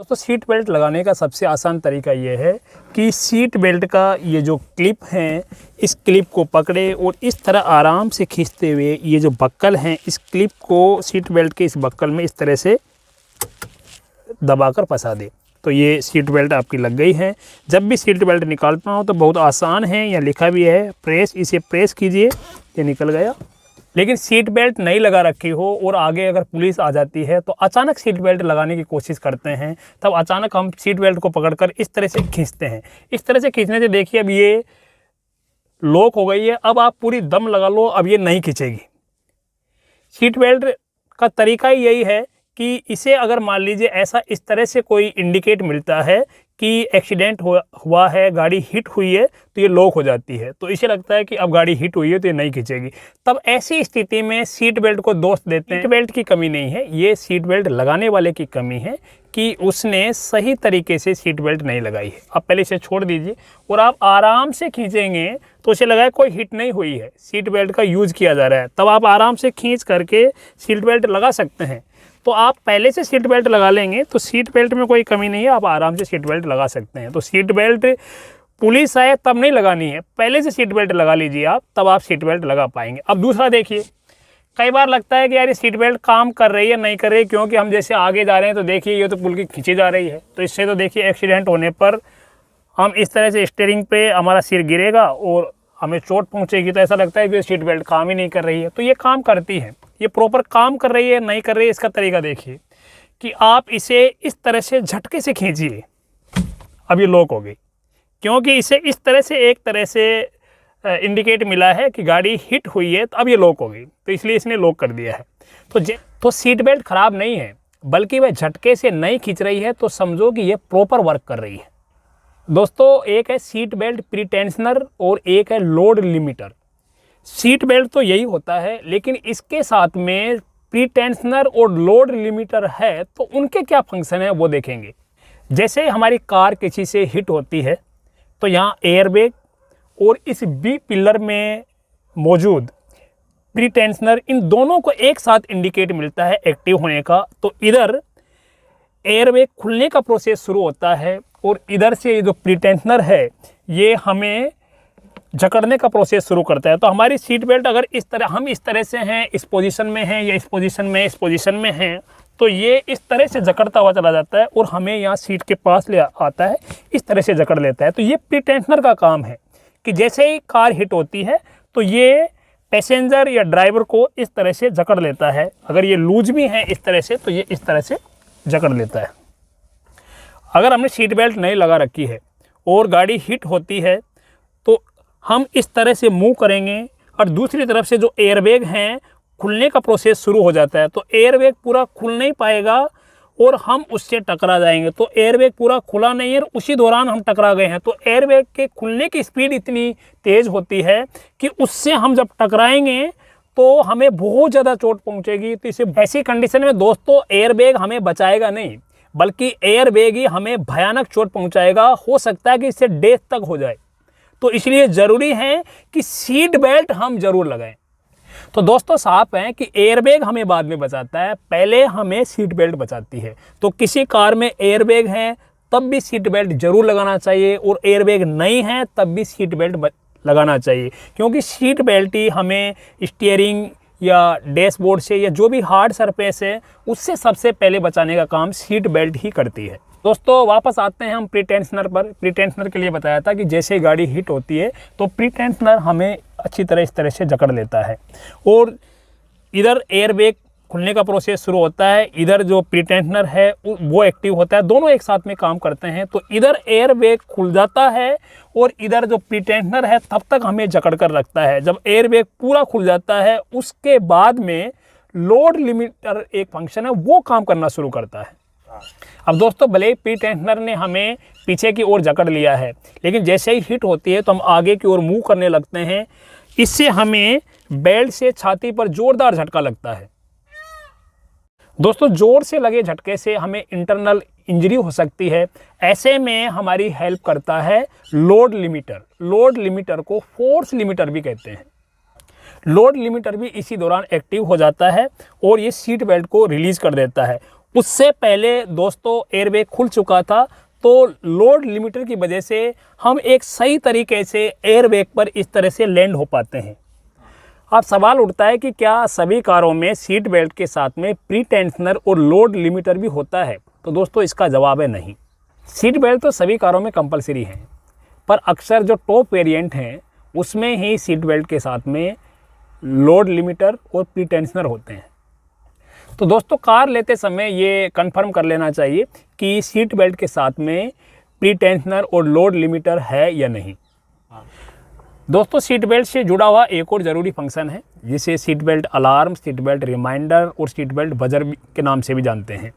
दोस्तों seat belt लगाने का सबसे आसान तरीका ये है कि सीट बेल्ट का ये जो क्लिप हैं इस क्लिप को पकड़े और इस तरह आराम से खींचते हुए ये जो बक्कल हैं इस क्लिप को सीट बेल्ट के इस बक्कल में इस तरह से दबाकर फंसा दे। तो ये सीट बेल्ट आपकी लग गई है। जब भी सीट बेल्ट निकालना हो तो बहुत आसान है, यहाँ लिखा भी है प्रेस, इसे प्रेस कीजिए, ये निकल गया। लेकिन सीट बेल्ट नहीं लगा रखी हो और आगे अगर पुलिस आ जाती है तो अचानक सीट बेल्ट लगाने की कोशिश करते हैं, तब अचानक हम सीट बेल्ट को पकड़कर इस तरह से खींचते हैं। इस तरह से खींचने से देखिए अब ये लॉक हो गई है। अब आप पूरी दम लगा लो, अब ये नहीं खींचेगी। सीट बेल्ट का तरीका ही यही है कि इसे अगर मान लीजिए ऐसा इस तरह से कोई इंडिकेट मिलता है कि एक्सीडेंट हुआ है, गाड़ी हिट हुई है, तो ये लॉक हो जाती है। तो इसे लगता है कि अब गाड़ी हिट हुई है तो ये नहीं खींचेगी। तब ऐसी स्थिति में सीट बेल्ट को दोष देते हैं। सीट बेल्ट की कमी नहीं है, ये सीट बेल्ट लगाने वाले की कमी है कि उसने सही तरीके से सीट बेल्ट नहीं लगाई है। आप पहले इसे छोड़ दीजिए और आप आराम से खींचेंगे तो उसे लगा कोई हिट नहीं हुई है, सीट बेल्ट का यूज़ किया जा रहा है। तब आप आराम से खींच करके सीट बेल्ट लगा सकते हैं। तो आप पहले से सीट बेल्ट लगा लेंगे तो सीट बेल्ट में कोई कमी नहीं है, आप आराम से सीट बेल्ट लगा सकते हैं। तो सीट बेल्ट पुलिस आए तब नहीं लगानी है, पहले से सीट बेल्ट लगा लीजिए आप, तब आप सीट बेल्ट लगा पाएंगे। अब दूसरा देखिए, कई बार लगता है कि यार ये सीट बेल्ट काम कर रही है नहीं कर रही है, क्योंकि हम जैसे आगे जा रहे हैं तो देखिए ये तो पुल की खींची जा रही है। तो इससे तो देखिए एक्सीडेंट होने पर हम इस तरह से स्टीयरिंग पे हमारा सिर गिरेगा और हमें चोट पहुँचेगी। तो ऐसा लगता है कि सीट बेल्ट काम ही नहीं कर रही है। तो ये काम करती है, ये प्रॉपर काम कर रही है नहीं कर रही है। इसका तरीका देखिए कि आप इसे इस तरह से झटके से खींचिए, अब ये लॉक हो गई, क्योंकि इसे इस तरह से एक तरह से इंडिकेट मिला है कि गाड़ी हिट हुई है, तो अब ये लॉक हो गई, तो इसलिए इसने लॉक कर दिया है। तो सीट बेल्ट ख़राब नहीं है, बल्कि वह झटके से नहीं खींच रही है, तो समझो कि ये प्रॉपर वर्क कर रही है। दोस्तों एक है सीट बेल्ट प्री टेंशनर और एक है लोड लिमिटर। सीट बेल्ट तो यही होता है, लेकिन इसके साथ में प्री टेंशनर और लोड लिमिटर है, तो उनके क्या फंक्शन है वो देखेंगे। जैसे हमारी कार किसी से हिट होती है तो यहाँ एयरबैग और इस बी पिलर में मौजूद प्री टेंशनर, इन दोनों को एक साथ इंडिकेट मिलता है एक्टिव होने का। तो इधर एयरबैग खुलने का प्रोसेस शुरू होता है और इधर से ये जो प्री टेंशनर है ये हमें जकड़ने का प्रोसेस शुरू करता है। तो हमारी सीट बेल्ट अगर इस तरह हम इस तरह से हैं, इस पोजीशन में हैं या इस पोजीशन में इस पोजीशन में हैं, तो ये इस तरह से जकड़ता हुआ चला जाता है और हमें यहाँ सीट के पास ले आता है, इस तरह से जकड़ लेता है। तो ये प्री टेंशनर का काम है कि जैसे ही कार हिट होती है तो ये पैसेंजर या ड्राइवर को इस तरह से जकड़ लेता है। अगर ये लूज भी है इस तरह से तो ये इस तरह से जकड़ लेता है। अगर हमने सीट बेल्ट नहीं लगा रखी है और गाड़ी हिट होती है तो हम इस तरह से मूव करेंगे और दूसरी तरफ से जो एयरबैग हैं खुलने का प्रोसेस शुरू हो जाता है। तो एयरबैग पूरा खुल नहीं पाएगा और हम उससे टकरा जाएंगे। तो एयरबैग पूरा खुला नहीं है, उसी दौरान हम टकरा गए हैं। तो एयरबैग के खुलने की स्पीड इतनी तेज़ होती है कि उससे हम जब टकराएंगे तो हमें बहुत ज़्यादा चोट पहुंचेगी। तो इसे ऐसी कंडीशन में दोस्तों एयरबैग हमें बचाएगा नहीं, बल्कि एयरबैग ही हमें भयानक चोट पहुंचाएगा। हो सकता है कि इससे डेथ तक हो जाए। तो इसलिए ज़रूरी है कि सीट बेल्ट हम ज़रूर लगाएं। तो दोस्तों साफ है कि एयरबैग हमें बाद में बचाता है, पहले हमें सीट बेल्ट बचाती है। तो किसी कार में एयरबैग है तब भी सीट बेल्ट ज़रूर लगाना चाहिए, और एयरबैग नहीं है तब भी सीट बेल्ट लगाना चाहिए, क्योंकि सीट बेल्ट ही हमें स्टीयरिंग या डैशबोर्ड से या जो भी हार्ड सरफेस है उससे सबसे पहले बचाने का काम सीट बेल्ट ही करती है। दोस्तों वापस आते हैं हम प्री टेंशनर पर। प्री टेंशनर के लिए बताया था कि जैसे गाड़ी हिट होती है तो प्री टेंशनर हमें अच्छी तरह इस तरह से जकड़ लेता है और इधर एयरबैग खुलने का प्रोसेस शुरू होता है, इधर जो प्री टेंशनर है वो एक्टिव होता है, दोनों एक साथ में काम करते हैं। तो इधर एयरबैग खुल जाता है और इधर जो प्री टेंशनर है तब तक हमें जकड़ कर रखता है। जब एयरबैग पूरा खुल जाता है उसके बाद में लोड लिमिटर एक फंक्शन है वो काम करना शुरू करता है। अब दोस्तों भले ही प्री टेंशनर ने हमें पीछे की ओर जकड़ लिया है, लेकिन जैसे ही हिट होती है तो हम आगे की ओर मूव करने लगते हैं। इससे हमें बेल्ट से छाती पर जोरदार झटका लगता है। दोस्तों जोर से लगे झटके से हमें इंटरनल इंजरी हो सकती है। ऐसे में हमारी हेल्प करता है लोड लिमिटर। लोड लिमिटर को फोर्स लिमिटर भी कहते हैं। लोड लिमिटर भी इसी दौरान एक्टिव हो जाता है और ये सीट बेल्ट को रिलीज कर देता है। उससे पहले दोस्तों एयरबैग खुल चुका था, तो लोड लिमिटर की वजह से हम एक सही तरीके से एयरबैग पर इस तरह से लैंड हो पाते हैं। अब सवाल उठता है कि क्या सभी कारों में सीट बेल्ट के साथ में प्री टेंशनर और लोड लिमिटर भी होता है? तो दोस्तों इसका जवाब है नहीं। सीट बेल्ट तो सभी कारों में कंपलसरी है, पर अक्सर जो टॉप वेरिएंट हैं उसमें ही सीट बेल्ट के साथ में लोड लिमिटर और प्री टेंशनर होते हैं। तो दोस्तों कार लेते समय ये कंफर्म कर लेना चाहिए कि सीट बेल्ट के साथ में प्री टेंशनर और लोड लिमिटर है या नहीं। दोस्तों सीट बेल्ट से जुड़ा हुआ एक और ज़रूरी फंक्शन है जिसे seat belt alarm, seat belt reminder और सीट बेल्ट बजर के नाम से भी जानते हैं।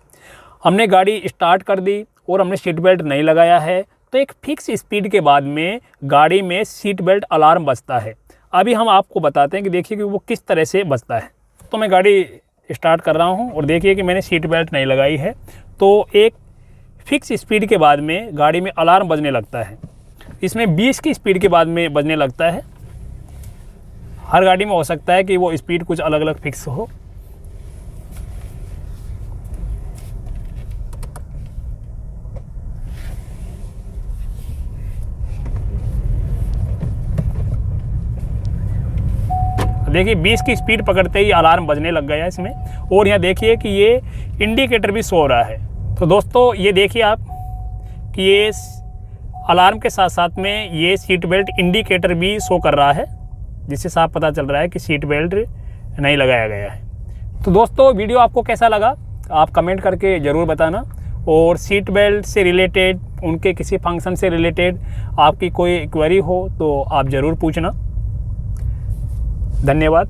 हमने गाड़ी स्टार्ट कर दी और हमने सीट बेल्ट नहीं लगाया है तो एक फिक्स स्पीड के बाद में गाड़ी में सीट बेल्ट अलार्म बजता है। अभी हम आपको बताते हैं कि देखिए कि वो किस तरह से बजता है। तो मैं गाड़ी स्टार्ट कर रहा हूँ और देखिए कि मैंने सीट बेल्ट नहीं लगाई है, तो एक फिक्स स्पीड के बाद में गाड़ी में अलार्म बजने लगता है। इसमें 20 की स्पीड के बाद में बजने लगता है। हर गाड़ी में हो सकता है कि वो स्पीड कुछ अलग अलग फिक्स हो। देखिए 20 की स्पीड पकड़ते ही अलार्म बजने लग गया इसमें, और यहाँ देखिए कि ये इंडिकेटर भी शो हो रहा है। तो दोस्तों ये देखिए आप कि ये अलार्म के साथ साथ में ये सीट बेल्ट इंडिकेटर भी शो कर रहा है, जिससे साफ पता चल रहा है कि सीट बेल्ट नहीं लगाया गया है। तो दोस्तों वीडियो आपको कैसा लगा आप कमेंट करके ज़रूर बताना, और सीट बेल्ट से रिलेटेड, उनके किसी फंक्शन से रिलेटेड आपकी कोई क्वेरी हो तो आप ज़रूर पूछना। धन्यवाद।